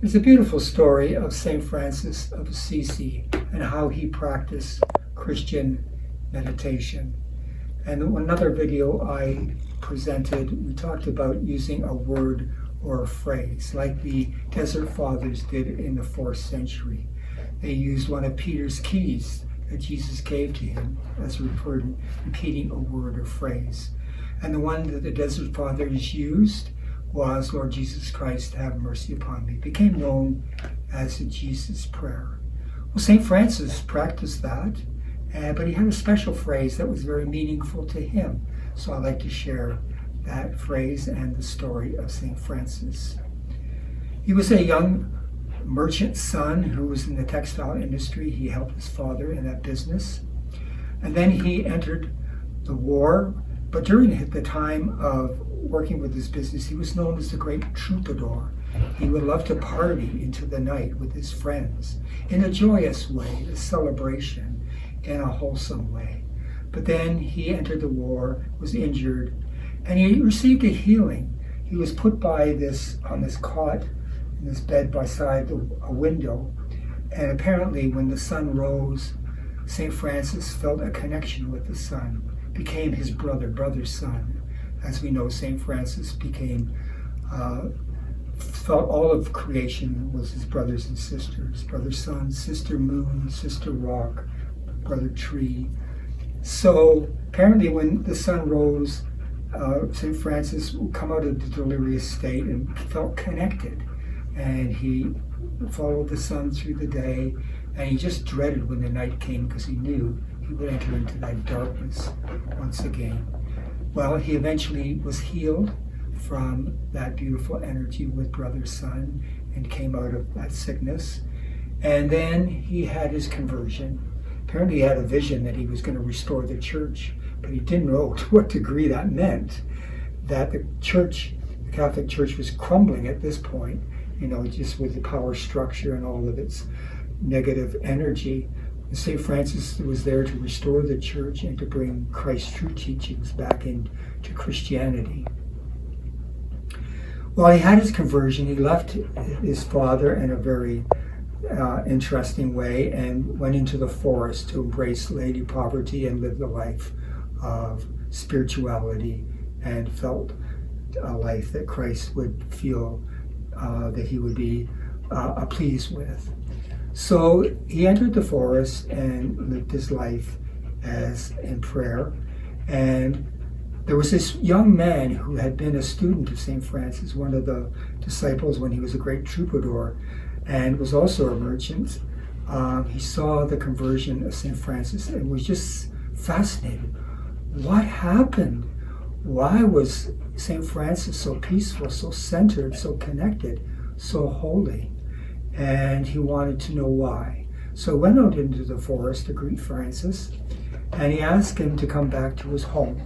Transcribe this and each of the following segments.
There's a beautiful story of St. Francis of Assisi and how he practiced Christian meditation. And another video I presented, we talked about using a word or a phrase like the Desert Fathers did in the 4th century. They used one of Peter's keys that Jesus gave to him as repeating a word or phrase. And the one that the Desert Fathers used was, Lord Jesus Christ, have mercy upon me. It became known as the Jesus Prayer. Well, St. Francis practiced that, but he had a special phrase that was very meaningful to him. So I'd like to share that phrase and the story of St. Francis. He was a young merchant son who was in the textile industry. He helped his father in that business. And then he entered the war, but during the time of working with his business, he was known as the great troubadour. He would love to party into the night with his friends in a joyous way, a celebration in a wholesome way. But then he entered the war, was injured, and he received a healing. He was put on this cot, in this bed beside a window, and apparently when the sun rose, St. Francis felt a connection with the sun, became his brother's son. As we know, St. Francis felt all of creation was his brothers and sisters, brother sun, sister moon, sister rock, brother tree. So apparently when the sun rose, St. Francis would come out of the delirious state and felt connected. And he followed the sun through the day, and he just dreaded when the night came because he knew he would enter into that darkness once again. Well, he eventually was healed from that beautiful energy with brother sun and came out of that sickness. And then he had his conversion. Apparently he had a vision that he was going to restore the church, but he didn't know to what degree that meant. That the Catholic Church was crumbling at this point, just with the power structure and all of its negative energy. St. Francis was there to restore the church and to bring Christ's true teachings back into Christianity. Well, he had his conversion. He left his father in a very interesting way and went into the forest to embrace Lady Poverty and live the life of spirituality, and felt a life that Christ would feel that he would be pleased with. So he entered the forest and lived his life as in prayer. And there was this young man who had been a student of St. Francis, one of the disciples when he was a great troubadour, and was also a merchant. He saw the conversion of St. Francis and was just fascinated. What happened? Why was St. Francis so peaceful, so centered, so connected, so holy? And he wanted to know why. So he went out into the forest to greet Francis, and he asked him to come back to his home.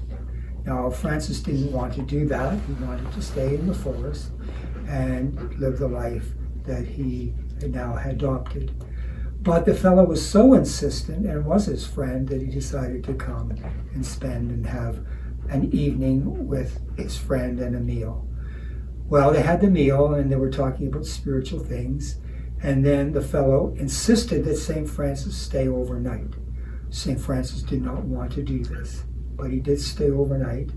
Now, Francis didn't want to do that. He wanted to stay in the forest and live the life that he now had adopted. But the fellow was so insistent and was his friend that he decided to come and spend and have an evening with his friend and a meal. Well, they had the meal and they were talking about spiritual things. And then the fellow insisted that St. Francis stay overnight. St. Francis did not want to do this, but he did stay overnight,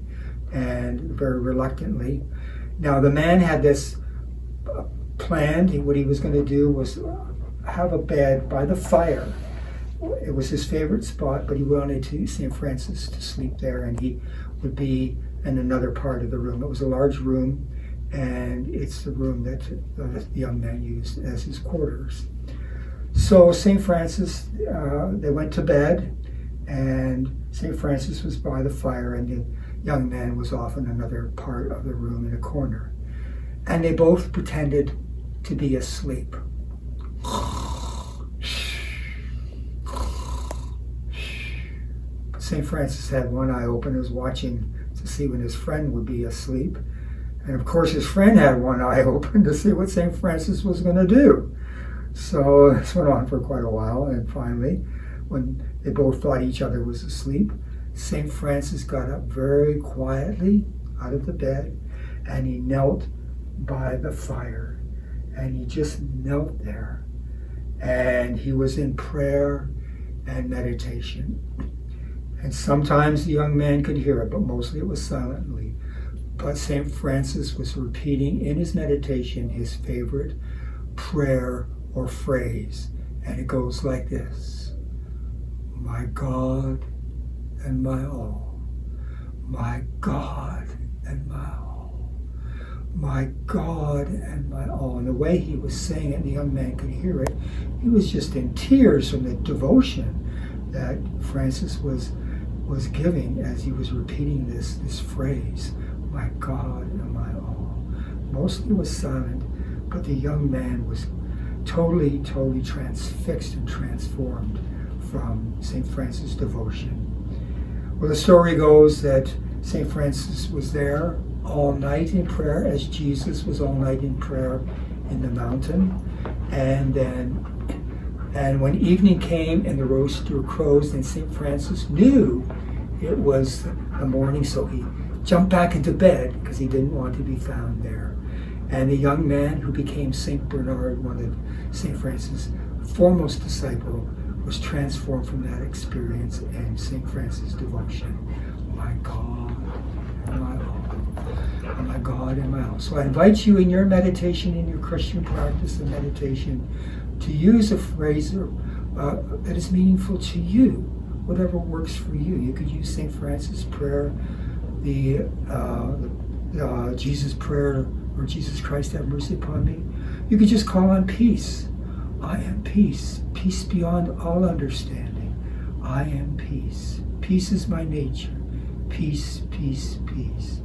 and very reluctantly. Now, the man had this planned. What he was going to do was have a bed by the fire. It was his favorite spot, but he wanted St. Francis to sleep there, and he would be in another part of the room. It was a large room, and it's the room that the young man used as his quarters. So St. Francis, they went to bed, and St. Francis was by the fire, and the young man was off in another part of the room in a corner. And they both pretended to be asleep. St. Francis had one eye open, was watching to see when his friend would be asleep. And of course his friend had one eye open to see what St. Francis was going to do. So this went on for quite a while, and finally, when they both thought each other was asleep, St. Francis got up very quietly out of the bed, and he knelt by the fire. and he just knelt there. And he was in prayer and meditation. And sometimes the young man could hear it, but mostly it was silently. But St. Francis was repeating in his meditation his favorite prayer or phrase. And it goes like this: my God and my all, my God and my all, my God and my all. And the way he was saying it, the young man could hear it. He was just in tears from the devotion that Francis was giving as he was repeating this phrase, my God and my all. Mostly it was silent, but the young man was totally transfixed and transformed from St. Francis' devotion. Well, the story goes that St. Francis was there all night in prayer, as Jesus was all night in prayer in the mountain. And when evening came and the rooster crows, then St. Francis knew it was the morning, so he jumped back into bed because he didn't want to be found there. And the young man who became St. Bernard, one of St. Francis' foremost disciple, was transformed from that experience and St. Francis' devotion. My God and my all. My God and my all. So I invite you in your meditation, in your Christian practice of meditation, to use a phrase that is meaningful to you, whatever works for you. You could use St. Francis' prayer, the Jesus prayer, or Jesus Christ, have mercy upon me. You could just call on peace. I am peace, peace beyond all understanding. I am peace. Peace is my nature. Peace, peace, peace.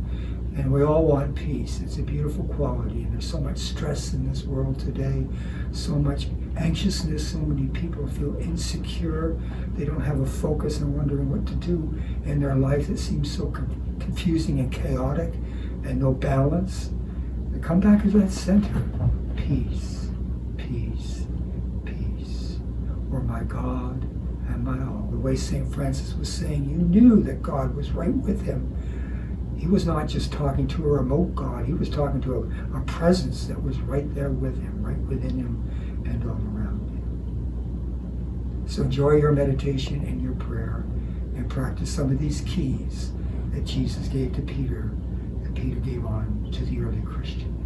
And we all want peace. It's a beautiful quality. And there's so much stress in this world today, so much anxiousness. So many people feel insecure. They don't have a focus and wondering what to do in their life. It seems so confusing and chaotic and no balance. They come back to that center. Peace, peace, peace. Or my God and my all. The way St. Francis was saying, you knew that God was right with him. He was not just talking to a remote God. He was talking to a presence that was right there with him, right within him and all around him. So enjoy your meditation and your prayer and practice some of these keys that Jesus gave to Peter and Peter gave on to the early Christians.